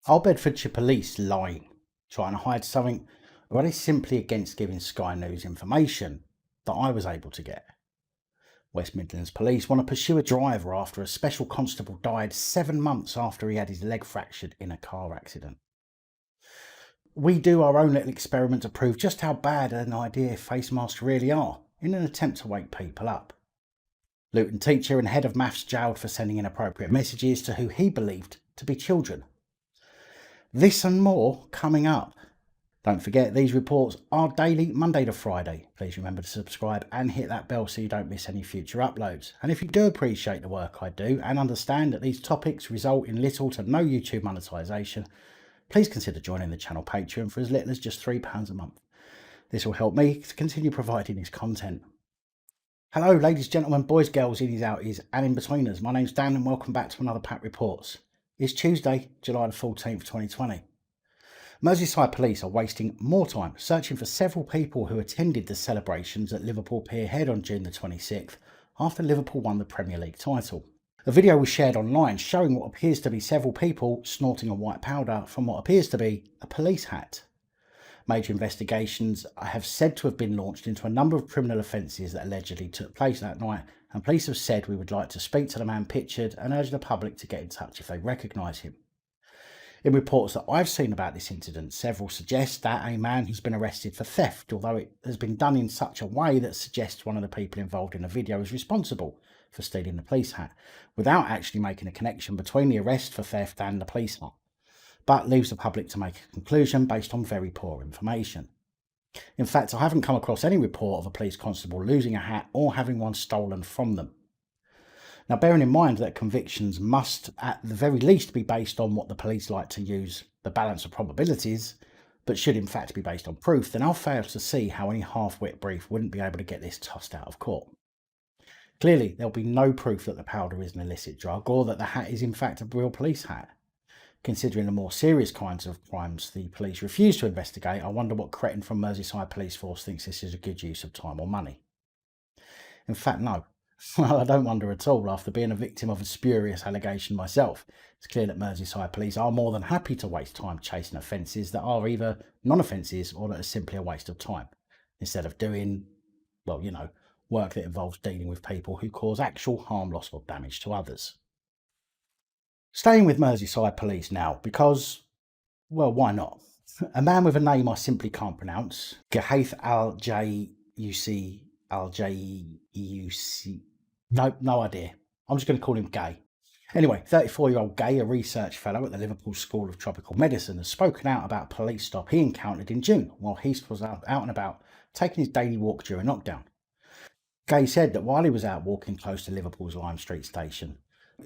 Are Bedfordshire Police lying, trying to hide something, or are they simply against giving Sky News information that I was able to get? West Midlands Police want to pursue a driver after a special constable died 7 months after he had his leg fractured in a car accident. We do our own little experiment to prove just how bad an idea face masks really are, in an attempt to wake people up. Luton teacher and head of maths jailed for sending inappropriate messages to who he believed to be children. This and more coming up. Don't forget, these reports are daily, Monday to Friday. Please remember to subscribe and hit that bell so you don't miss any future uploads. And if you do appreciate the work I do and understand that these topics result in little to no YouTube monetisation, please consider joining the channel Patreon for as little as just £3 a month. This will help me to continue providing this content. Hello ladies, gentlemen, boys, girls, innies, outies and in-betweeners. My name's Dan and welcome back to another PAP Reports. It's Tuesday, July the 14th, 2020. Merseyside Police are wasting more time searching for several people who attended the celebrations at Liverpool Pier Head on June the 26th after Liverpool won the Premier League title. A video was shared online showing what appears to be several people snorting a white powder from what appears to be a police hat. Major investigations have said to have been launched into a number of criminal offences that allegedly took place that night, and police have said we would like to speak to the man pictured and urge the public to get in touch if they recognise him. In reports that I've seen about this incident, several suggest that a man has been arrested for theft, although it has been done in such a way that suggests one of the people involved in the video is responsible for stealing the police hat, without actually making a connection between the arrest for theft and the police hat, but leaves the public to make a conclusion based on very poor information. In fact, I haven't come across any report of a police constable losing a hat or having one stolen from them. Now, bearing in mind that convictions must at the very least be based on what the police like to use, the balance of probabilities, but should in fact be based on proof, then I'll fail to see how any half-wit brief wouldn't be able to get this tossed out of court. Clearly, there'll be no proof that the powder is an illicit drug or that the hat is in fact a real police hat. Considering the more serious kinds of crimes the police refuse to investigate, I wonder what cretin from Merseyside Police Force thinks this is a good use of time or money. In fact, no. Well, I don't wonder at all. After being a victim of a spurious allegation myself, it's clear that Merseyside Police are more than happy to waste time chasing offences that are either non-offences or that are simply a waste of time, instead of doing, well, work that involves dealing with people who cause actual harm, loss or damage to others. Staying with Merseyside Police now because, well, why not? A man with a name I simply can't pronounce, Gahaith Al-Jayusi, Al-Jayusi, no idea. I'm just going to call him Gay. Anyway, 34-year-old Gay, a research fellow at the Liverpool School of Tropical Medicine, has spoken out about a police stop he encountered in June while he was out and about taking his daily walk during lockdown. Gay said that while he was out walking close to Liverpool's Lime Street station,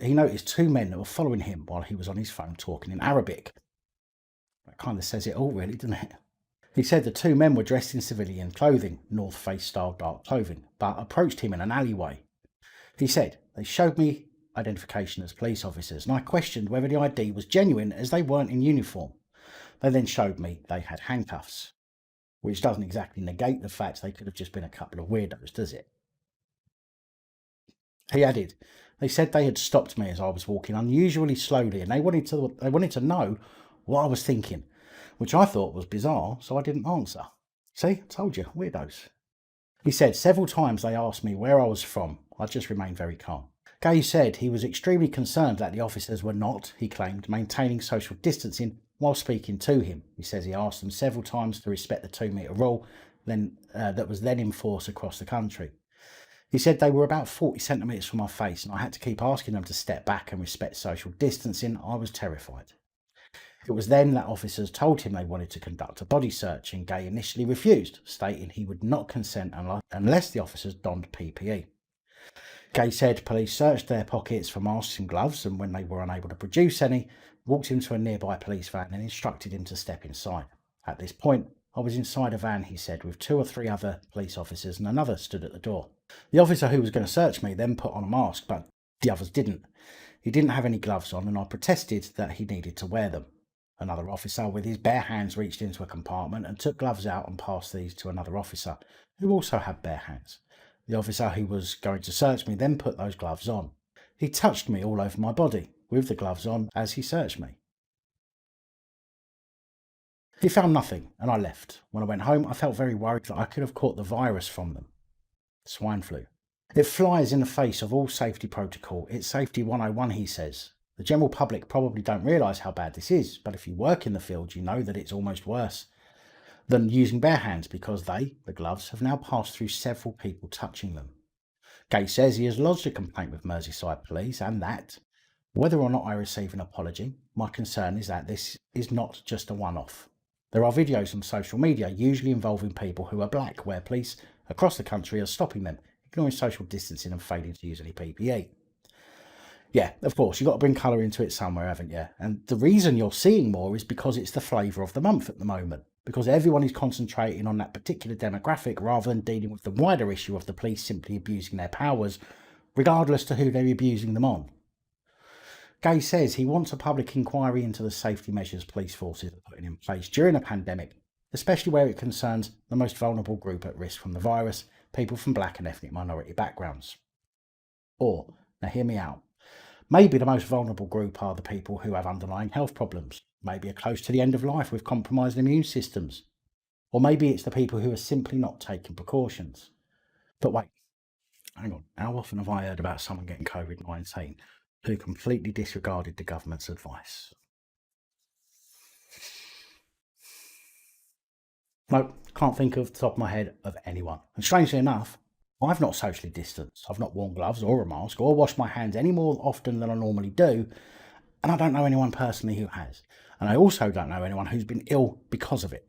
he noticed two men that were following him while he was on his phone talking in Arabic. That kind of says it all, really, doesn't it? He said the two men were dressed in civilian clothing, North Face style dark clothing, but approached him in an alleyway. He said, they showed me identification as police officers, and I questioned whether the ID was genuine as they weren't in uniform. They then showed me they had handcuffs, which doesn't exactly negate the fact they could have just been a couple of weirdos, does it? He added, they said they had stopped me as I was walking unusually slowly, and they wanted to know what I was thinking, which I thought was bizarre, so I didn't answer. See, I told you, weirdos. He said several times they asked me where I was from. I just remained very calm. Gay said he was extremely concerned that the officers were not, he claimed, maintaining social distancing while speaking to him. He says he asked them several times to respect the 2-metre rule that was then in force across the country. He said they were about 40 centimetres from my face and I had to keep asking them to step back and respect social distancing. I was terrified. It was then that officers told him they wanted to conduct a body search, and Gay initially refused, stating he would not consent unless the officers donned PPE. Gay said police searched their pockets for masks and gloves, and when they were unable to produce any, walked him to a nearby police van and instructed him to step inside. At this point, I was inside a van, he said, with 2 or 3 other police officers and another stood at the door. The officer who was going to search me then put on a mask, but the others didn't. He didn't have any gloves on, and I protested that he needed to wear them. Another officer with his bare hands reached into a compartment and took gloves out and passed these to another officer, who also had bare hands. The officer who was going to search me then put those gloves on. He touched me all over my body, with the gloves on, as he searched me. He found nothing, and I left. When I went home, I felt very worried that I could have caught the virus from them. Swine flu. It flies in the face of all safety protocol. It's safety 101, he says. The general public probably don't realise how bad this is, but if you work in the field, you know that it's almost worse than using bare hands because they, the gloves, have now passed through several people touching them. Gay says he has lodged a complaint with Merseyside Police and that, whether or not I receive an apology, my concern is that this is not just a one-off. There are videos on social media, usually involving people who are black, where police across the country are stopping them, ignoring social distancing and failing to use any PPE. Yeah, of course, you've got to bring colour into it somewhere, haven't you? And the reason you're seeing more is because it's the flavour of the month at the moment. Because everyone is concentrating on that particular demographic rather than dealing with the wider issue of the police simply abusing their powers, regardless to who they're abusing them on. Gay says he wants a public inquiry into the safety measures police forces are putting in place during a pandemic, especially where it concerns the most vulnerable group at risk from the virus, people from black and ethnic minority backgrounds. Or, now hear me out, maybe the most vulnerable group are the people who have underlying health problems, maybe are close to the end of life with compromised immune systems, or maybe it's the people who are simply not taking precautions. But wait, hang on, how often have I heard about someone getting COVID-19 who completely disregarded the government's advice? No, can't think of the top of my head of anyone. And strangely enough, I've not socially distanced, I've not worn gloves or a mask or washed my hands any more often than I normally do, and I don't know anyone personally who has. And I also don't know anyone who's been ill because of it.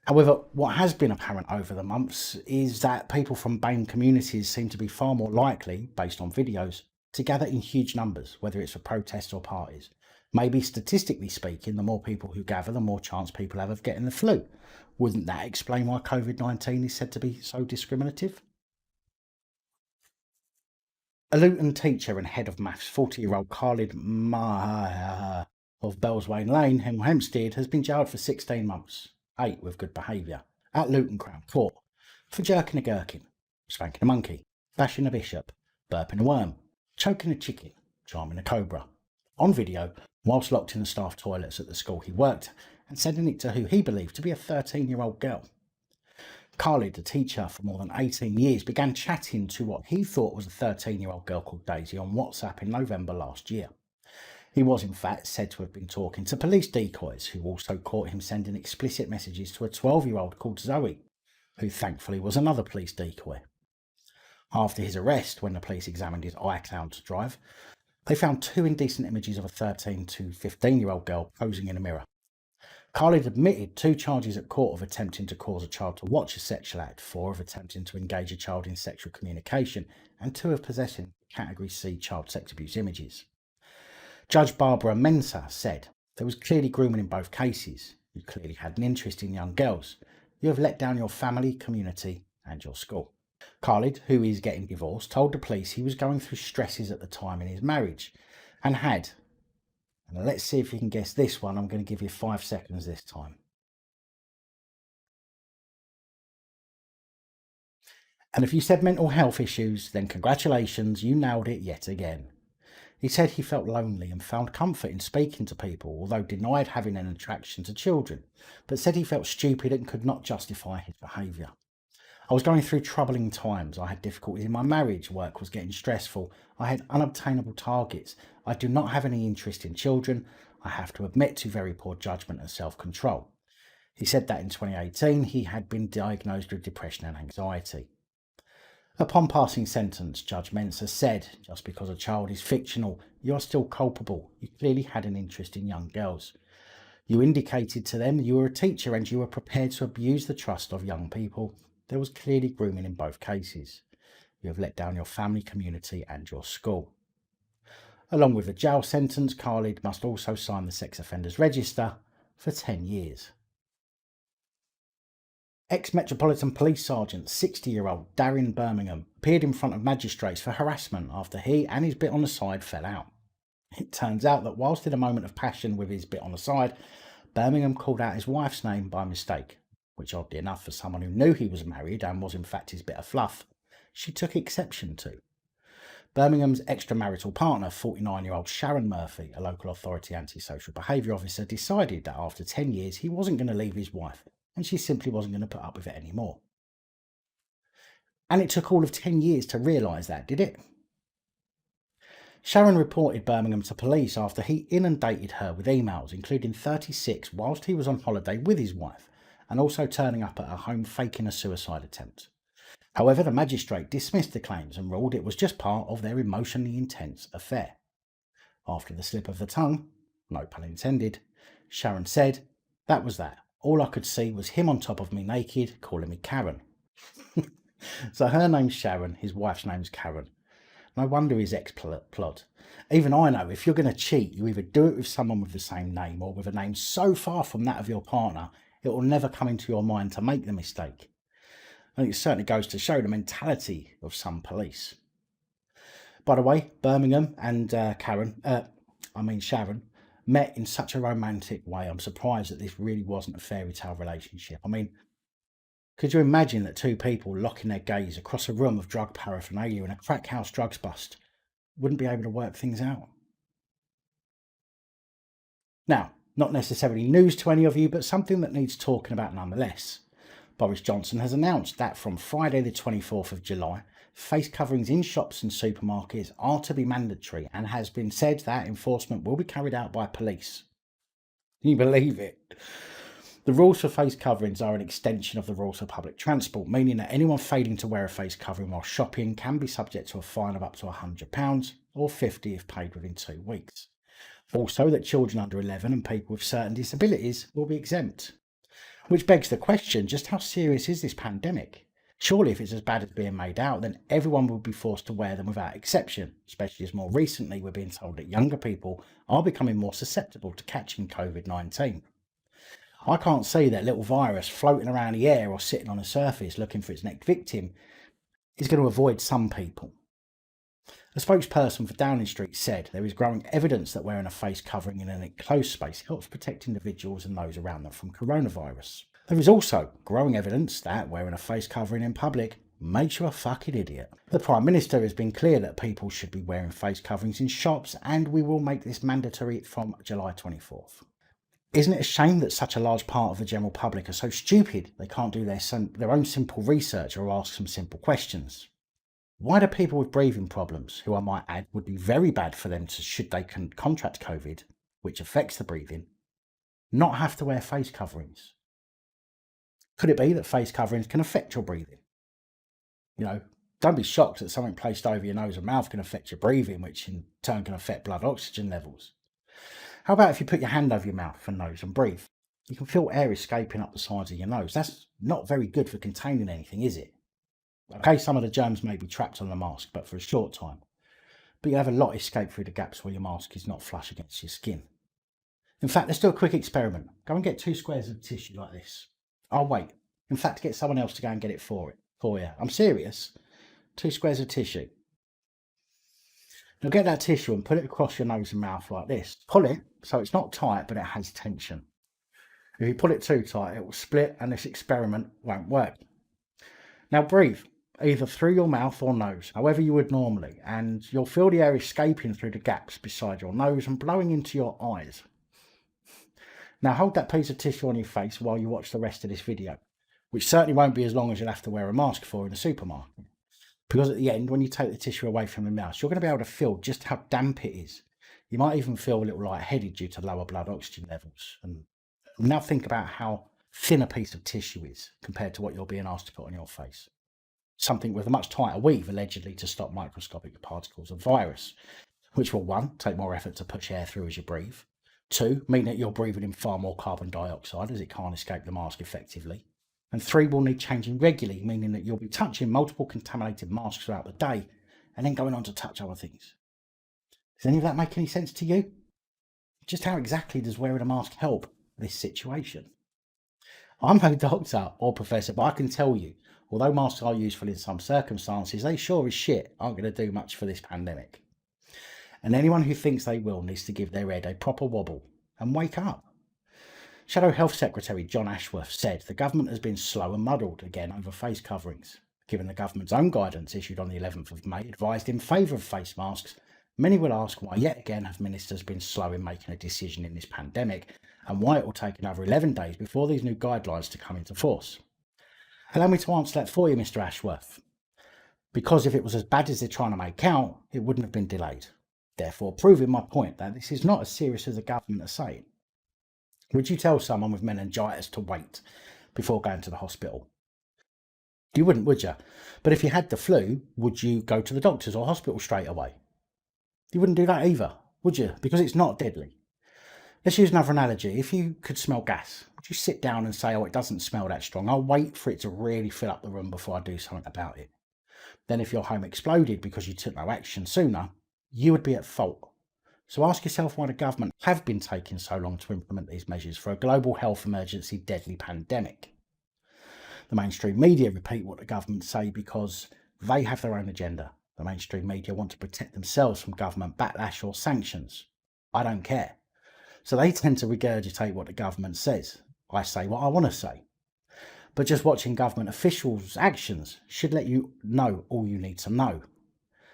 However, what has been apparent over the months is that people from BAME communities seem to be far more likely, based on videos, to gather in huge numbers, whether it's for protests or parties. Maybe statistically speaking, the more people who gather, the more chance people have of getting the flu. Wouldn't that explain why COVID-19 is said to be so discriminative? A Luton teacher and head of maths, 40-year-old Khalid of Bellswain Lane, Hemel Hempstead, has been jailed for 16 months, 8 with good behaviour, at Luton Crown Court, for jerking a gherkin, spanking a monkey, bashing a bishop, burping a worm, choking a chicken, charming a cobra, on video whilst locked in the staff toilets at the school he worked, and sending it to who he believed to be a 13-year-old girl. Khalid, a teacher for more than 18 years, began chatting to what he thought was a 13-year-old girl called Daisy on WhatsApp in November last year. He was in fact said to have been talking to police decoys, who also caught him sending explicit messages to a 12-year-old called Zoe, who thankfully was another police decoy. After his arrest, when the police examined his iCloud drive, they found 2 indecent images of a 13 to 15-year-old girl posing in a mirror. Khalid admitted 2 charges at court of attempting to cause a child to watch a sexual act, 4 of attempting to engage a child in sexual communication, and 2 of possessing Category C child sex abuse images. Judge Barbara Mensah said, "There was clearly grooming in both cases. You clearly had an interest in young girls. You have let down your family, community, and your school." Khalid, who is getting divorced, told the police he was going through stresses at the time in his marriage and had. And let's see if you can guess this one. I'm going to give you 5 seconds this time. And if you said mental health issues, then congratulations, you nailed it yet again. He said he felt lonely and found comfort in speaking to people, although denied having an attraction to children, but said he felt stupid and could not justify his behaviour. "I was going through troubling times. I had difficulties in my marriage, work was getting stressful, I had unobtainable targets, I do not have any interest in children, I have to admit to very poor judgment and self-control." He said that in 2018 he had been diagnosed with depression and anxiety. Upon passing sentence, Judge Mensah said, "Just because a child is fictional, you are still culpable. You clearly had an interest in young girls. You indicated to them you were a teacher and you were prepared to abuse the trust of young people. There was clearly grooming in both cases. You have let down your family, community and your school." Along with the jail sentence, Khalid must also sign the sex offenders register for 10 years. Ex-Metropolitan Police Sergeant 60-year-old Darren Birmingham appeared in front of magistrates for harassment after he and his bit on the side fell out. It turns out that whilst in a moment of passion with his bit on the side, Birmingham called out his wife's name by mistake, which oddly enough for someone who knew he was married and was in fact his bit of fluff, she took exception to. Birmingham's extramarital partner, 49-year-old Sharon Murphy, a local authority antisocial behaviour officer, decided that after 10 years he wasn't going to leave his wife and she simply wasn't going to put up with it anymore. And it took all of 10 years to realise that, did it? Sharon reported Birmingham to police after he inundated her with emails, including 36 whilst he was on holiday with his wife, and also turning up at her home faking a suicide attempt. However, the magistrate dismissed the claims and ruled it was just part of their emotionally intense affair. After the slip of the tongue, no pun intended, Sharon said, "That was that. All I could see was him on top of me naked, calling me Karen." So her name's Sharon, his wife's name's Karen. No wonder his ex-plod. Even I know if you're going to cheat, you either do it with someone with the same name or with a name so far from that of your partner, it will never come into your mind to make the mistake. And it certainly goes to show the mentality of some police. By the way, Birmingham and Sharon, met in such a romantic way. I'm surprised that this really wasn't a fairy tale relationship. I mean, could you imagine that two people locking their gaze across a room of drug paraphernalia in a crack house drugs bust wouldn't be able to work things out? Now, not necessarily news to any of you, but something that needs talking about nonetheless. Boris Johnson has announced that from Friday the 24th of July, face coverings in shops and supermarkets are to be mandatory, and has been said that enforcement will be carried out by police. Can you believe it? The rules for face coverings are an extension of the rules for public transport, meaning that anyone failing to wear a face covering while shopping can be subject to a fine of up to £100 or £50 if paid within 2 weeks. Also, that children under 11 and people with certain disabilities will be exempt. Which begs the question, just how serious is this pandemic? Surely if it's as bad as being made out, then everyone will be forced to wear them without exception, especially as more recently we're being told that younger people are becoming more susceptible to catching COVID-19. I can't see that little virus floating around the air or sitting on a surface looking for its next victim is going to avoid some people. A spokesperson for Downing Street said there is growing evidence that wearing a face covering in an enclosed space helps protect individuals and those around them from coronavirus. There is also growing evidence that wearing a face covering in public makes you a fucking idiot. The Prime Minister has been clear that people should be wearing face coverings in shops, and we will make this mandatory from July 24th. Isn't it a shame that such a large part of the general public are so stupid they can't do their own simple research or ask some simple questions? Why do people with breathing problems, who I might add would be very bad for them should they contract COVID, which affects the breathing, not have to wear face coverings? Could it be that face coverings can affect your breathing? Don't be shocked that something placed over your nose and mouth can affect your breathing, which in turn can affect blood oxygen levels. How about if you put your hand over your mouth and nose and breathe? You can feel air escaping up the sides of your nose. That's not very good for containing anything, is it? Okay, some of the germs may be trapped on the mask, but for a short time. But you have a lot escape through the gaps where your mask is not flush against your skin. In fact, let's do a quick experiment. Go and get 2 squares of tissue like this. I'll wait. In fact, get someone else to go and get it for you. I'm serious. 2 squares of tissue. Now get that tissue and put it across your nose and mouth like this. Pull it so it's not tight, but it has tension. If you pull it too tight, it will split and this experiment won't work. Now breathe, either through your mouth or nose, however you would normally, and you'll feel the air escaping through the gaps beside your nose and blowing into your eyes. Now hold that piece of tissue on your face while you watch the rest of this video, which certainly won't be as long as you'll have to wear a mask for in a supermarket. Because at the end, when you take the tissue away from your mouth, you're going to be able to feel just how damp it is. You might even feel a little lightheaded due to lower blood oxygen levels. And now think about how thin a piece of tissue is compared to what you're being asked to put on your face. Something with a much tighter weave, allegedly to stop microscopic particles of virus, which will 1, take more effort to push air through as you breathe, 2, mean that you're breathing in far more carbon dioxide as it can't escape the mask effectively, and 3, will need changing regularly, meaning that you'll be touching multiple contaminated masks throughout the day and then going on to touch other things. Does any of that make any sense to you? Just how exactly does wearing a mask help this situation? I'm no doctor or professor, but I can tell you, although masks are useful in some circumstances, they sure as shit aren't going to do much for this pandemic. And anyone who thinks they will needs to give their head a proper wobble and wake up. Shadow Health Secretary John Ashworth said the government has been slow and muddled again over face coverings. Given the government's own guidance issued on the 11th of May advised in favour of face masks, many will ask why yet again have ministers been slow in making a decision in this pandemic, and why it will take another 11 days before these new guidelines to come into force. Allow me to answer that for you, Mr. Ashworth. Because if it was as bad as they're trying to make out, it wouldn't have been delayed. Therefore, proving my point that this is not as serious as the government are saying. Would you tell someone with meningitis to wait before going to the hospital? You wouldn't, would you? But if you had the flu, would you go to the doctors or hospital straight away? You wouldn't do that either, would you? Because it's not deadly. Let's use another analogy. If you could smell gas, would you sit down and say, oh, it doesn't smell that strong, I'll wait for it to really fill up the room before I do something about it? Then if your home exploded because you took no action sooner, you would be at fault. So ask yourself why the government have been taking so long to implement these measures for a global health emergency deadly pandemic. The mainstream media repeat what the government say because they have their own agenda. The mainstream media want to protect themselves from government backlash or sanctions. I don't care. So they tend to regurgitate what the government says. I say what I want to say. But just watching government officials' actions should let you know all you need to know.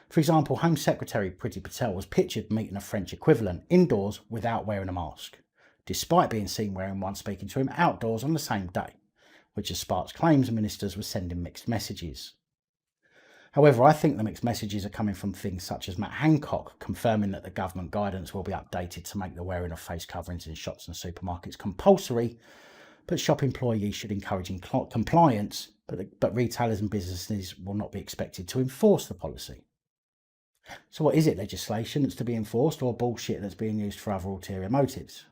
For example, Home Secretary Priti Patel was pictured meeting a French equivalent indoors without wearing a mask, despite being seen wearing one speaking to him outdoors on the same day, which has sparked claims ministers were sending mixed messages. However, I think the mixed messages are coming from things such as Matt Hancock confirming that the government guidance will be updated to make the wearing of face coverings in shops and supermarkets compulsory, but shop employees should encourage compliance, but retailers and businesses will not be expected to enforce the policy. So what is it, legislation that's to be enforced or bullshit that's being used for other ulterior motives?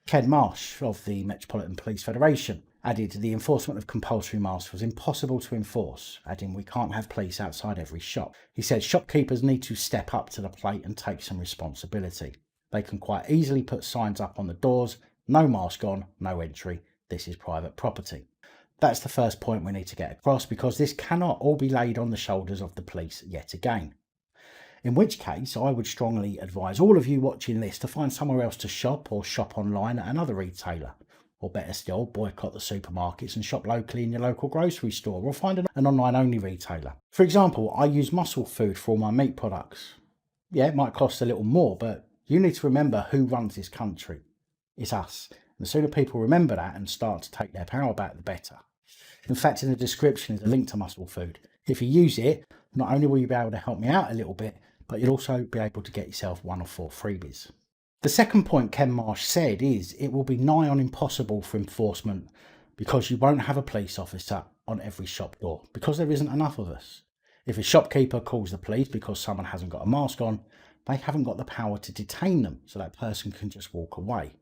Ken Marsh of the Metropolitan Police Federation added the enforcement of compulsory masks was impossible to enforce, adding we can't have police outside every shop. He said shopkeepers need to step up to the plate and take some responsibility. They can quite easily put signs up on the doors, no mask on, no entry, this is private property. That's the first point we need to get across, because this cannot all be laid on the shoulders of the police yet again. In which case, I would strongly advise all of you watching this to find somewhere else to shop or shop online at another retailer. Or better still, boycott the supermarkets and shop locally in your local grocery store, or find an online-only retailer. For example, I use Muscle Food for all my meat products. Yeah, it might cost a little more, but you need to remember who runs this country. It's us. And the sooner people remember that and start to take their power back, the better. In fact, in the description is a link to Muscle Food. If you use it, not only will you be able to help me out a little bit, but you'll also be able to get yourself 1 or 4 freebies. The second point Ken Marsh said is it will be nigh on impossible for enforcement because you won't have a police officer on every shop door, because there isn't enough of us. If a shopkeeper calls the police because someone hasn't got a mask on, they haven't got the power to detain them, so that person can just walk away.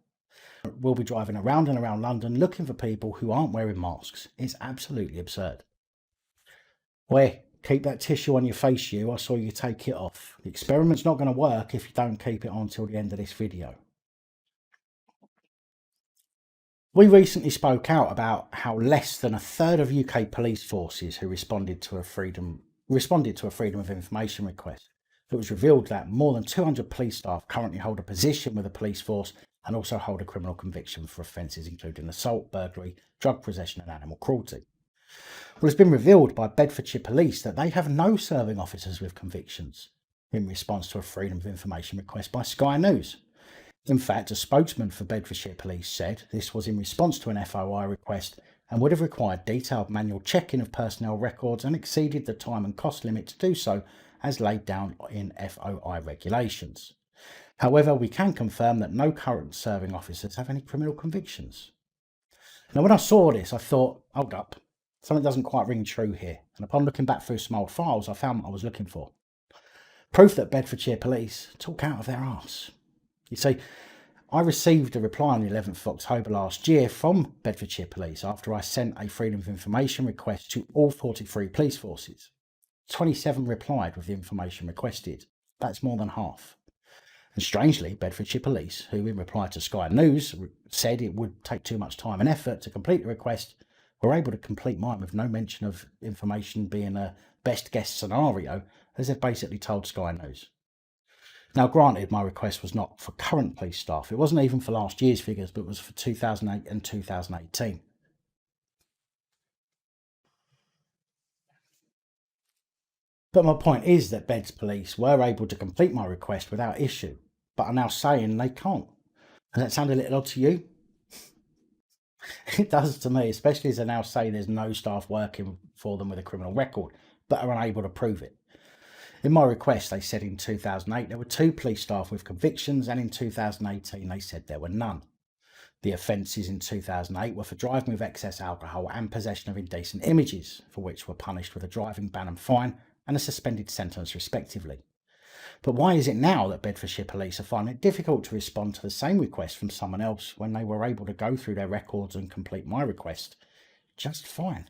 We'll be driving around and around London looking for people who aren't wearing masks. It's absolutely absurd. Where? Keep that tissue on your face, I saw you take it off. The experiment's not going to work if you don't keep it on till the end of this video. We recently spoke out about how less than 1/3 of UK police forces who responded to a freedom of information request. It was revealed that more than 200 police staff currently hold a position with the police force and also hold a criminal conviction for offences including assault, burglary, drug possession and animal cruelty. Well, it's been revealed by Bedfordshire Police that they have no serving officers with convictions in response to a freedom of information request by Sky News. In fact, a spokesman for Bedfordshire Police said this was in response to an FOI request and would have required detailed manual checking of personnel records and exceeded the time and cost limit to do so as laid down in FOI regulations. However, we can confirm that no current serving officers have any criminal convictions. Now, when I saw this, I thought, hold up. Something doesn't quite ring true here, and upon looking back through some old files, I found what I was looking for. Proof that Bedfordshire Police talk out of their arse. You see, I received a reply on the 11th of October last year from Bedfordshire Police after I sent a Freedom of Information request to all 43 police forces. 27 replied with the information requested. That's more than half. And strangely, Bedfordshire Police, who in reply to Sky News said it would take too much time and effort to complete the request, were able to complete mine with no mention of information being a best guess scenario, as they've basically told Sky News. Now, granted, my request was not for current police staff. It wasn't even for last year's figures, but was for 2008 and 2018. But my point is that Bed's police were able to complete my request without issue, but are now saying they can't. Does that sound a little odd to you? It does to me, especially as they now say there's no staff working for them with a criminal record, but are unable to prove it. In my request, they said in 2008 there were 2 police staff with convictions, and in 2018 they said there were none. The offences in 2008 were for driving with excess alcohol and possession of indecent images, for which were punished with a driving ban and fine and a suspended sentence respectively. But why is it now that Bedfordshire Police are finding it difficult to respond to the same request from someone else when they were able to go through their records and complete my request just fine?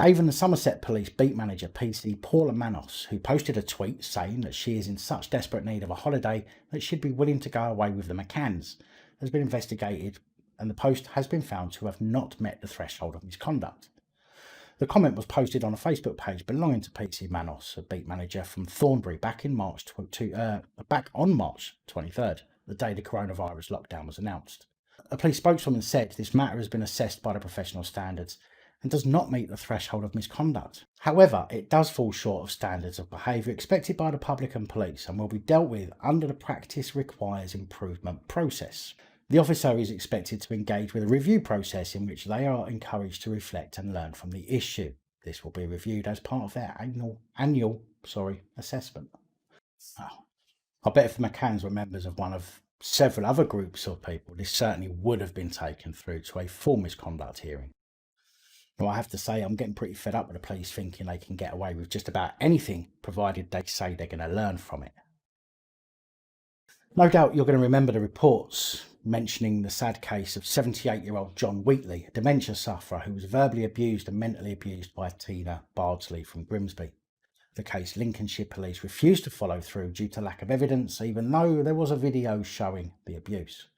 Even the Somerset Police Beat Manager PC Paula Manos, who posted a tweet saying that she is in such desperate need of a holiday that she'd be willing to go away with the McCanns, has been investigated, and the post has been found to have not met the threshold of misconduct. The comment was posted on a Facebook page belonging to PC Manos, a beat manager from Thornbury, back on March 23rd, the day the coronavirus lockdown was announced. A police spokeswoman said this matter has been assessed by the professional standards and does not meet the threshold of misconduct. However, it does fall short of standards of behaviour expected by the public and police and will be dealt with under the practice requires improvement process. The officer is expected to engage with a review process in which they are encouraged to reflect and learn from the issue. This will be reviewed as part of their annual assessment. Oh, I bet if the McCanns were members of one of several other groups of people, this certainly would have been taken through to a full misconduct hearing. Now, I have to say, I'm getting pretty fed up with the police thinking they can get away with just about anything, provided they say they're going to learn from it. No doubt you're going to remember the reports mentioning the sad case of 78-year-old John Wheatley, a dementia sufferer who was verbally abused and mentally abused by Tina Bardsley from Grimsby. The case Lincolnshire Police refused to follow through due to lack of evidence, even though there was a video showing the abuse.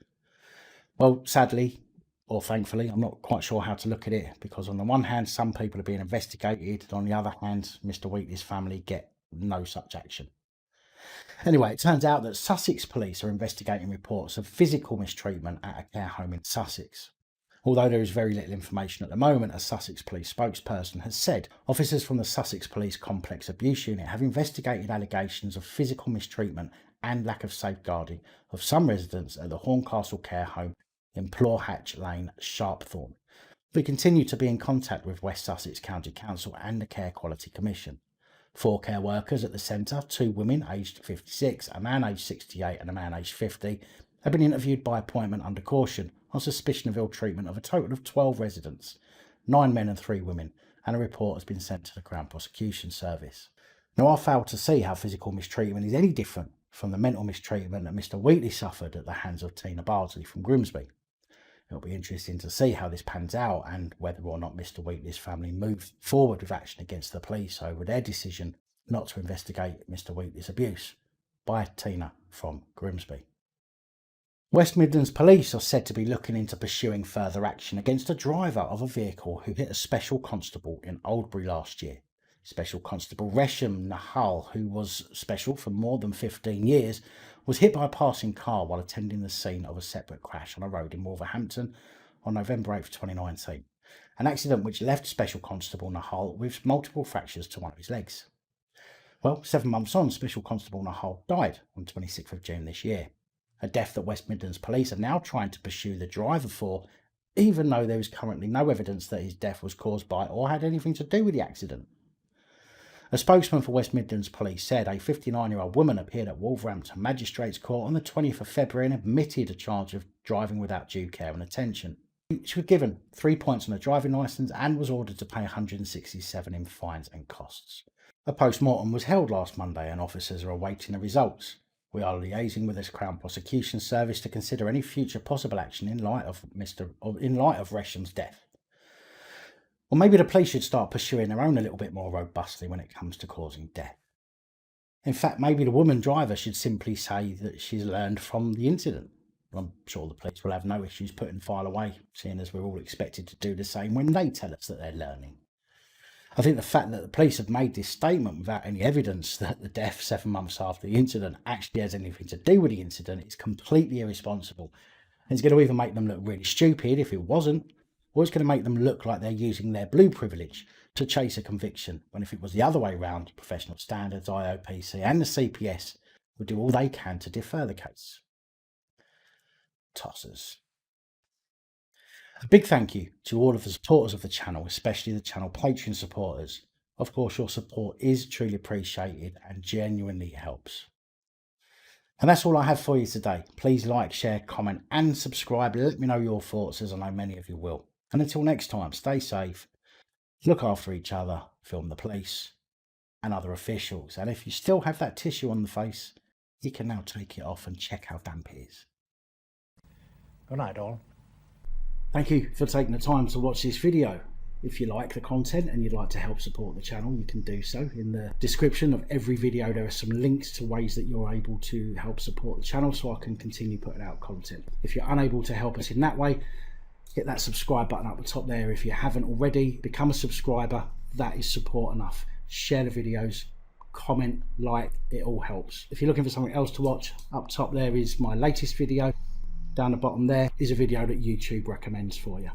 Well, sadly, or thankfully, I'm not quite sure how to look at it, because on the one hand, some people are being investigated, and on the other hand, Mr. Wheatley's family get no such action. Anyway, it turns out that Sussex Police are investigating reports of physical mistreatment at a care home in Sussex. Although there is very little information at the moment, a Sussex Police spokesperson has said officers from the Sussex Police Complex Abuse Unit have investigated allegations of physical mistreatment and lack of safeguarding of some residents at the Horncastle Care Home in Plorhatch Lane, Sharpthorne. We continue to be in contact with West Sussex County Council and the Care Quality Commission. 4 care workers at the centre, 2 women aged 56, a man aged 68 and a man aged 50, have been interviewed by appointment under caution on suspicion of ill treatment of a total of 12 residents, 9 men and 3 women, and a report has been sent to the Crown Prosecution Service. Now, I fail to see how physical mistreatment is any different from the mental mistreatment that Mr. Wheatley suffered at the hands of Tina Bardsley from Grimsby. It'll be interesting to see how this pans out and whether or not Mr. Wheatley's family move forward with action against the police over their decision not to investigate Mr. Wheatley's abuse by Tina from Grimsby. West Midlands Police are said to be looking into pursuing further action against a driver of a vehicle who hit a special constable in Oldbury last year. Special Constable Resham Nahal, who was special for more than 15 years, was hit by a passing car while attending the scene of a separate crash on a road in Wolverhampton on November 8, 2019. An accident which left Special Constable Nahal with multiple fractures to one of his legs. Well, 7 months on, Special Constable Nahal died on 26th of June this year. A death that West Midlands Police are now trying to pursue the driver for, even though there is currently no evidence that his death was caused by or had anything to do with the accident. A spokesman for West Midlands Police said a 59-year-old woman appeared at Wolverhampton Magistrates Court on the 20th of February and admitted a charge of driving without due care and attention. She was given 3 points on her driving licence and was ordered to pay $167 in fines and costs. A post-mortem was held last Monday and officers are awaiting the results. We are liaising with the Crown Prosecution Service to consider any future possible action in light of Resham's death. Or maybe the police should start pursuing their own a little bit more robustly when it comes to causing death. In fact, maybe the woman driver should simply say that she's learned from the incident. I'm sure the police will have no issues putting the file away, seeing as we're all expected to do the same when they tell us that they're learning. I think the fact that the police have made this statement without any evidence that the death 7 months after the incident actually has anything to do with the incident is completely irresponsible. And it's going to either make them look really stupid if it wasn't, or it's going to make them look like they're using their blue privilege to chase a conviction, when if it was the other way round, professional standards, IOPC and the CPS would do all they can to defer the case. Tossers. A big thank you to all of the supporters of the channel, especially the channel Patreon supporters. Of course, your support is truly appreciated and genuinely helps. And that's all I have for you today. Please like, share, comment and subscribe. Let me know your thoughts, as I know many of you will. And until next time, stay safe, look after each other, film the police and other officials. And if you still have that tissue on the face, you can now take it off and check how damp it is. Good night, all. Thank you for taking the time to watch this video. If you like the content and you'd like to help support the channel, you can do so. In the description of every video there are some links to ways that you're able to help support the channel so I can continue putting out content. If you're unable to help us in that way, hit that subscribe button up the top there. If you haven't already, become a subscriber. That is support enough. Share the videos, comment, like, it all helps. If you're looking for something else to watch, up top there is my latest video. Down the bottom there is a video that YouTube recommends for you.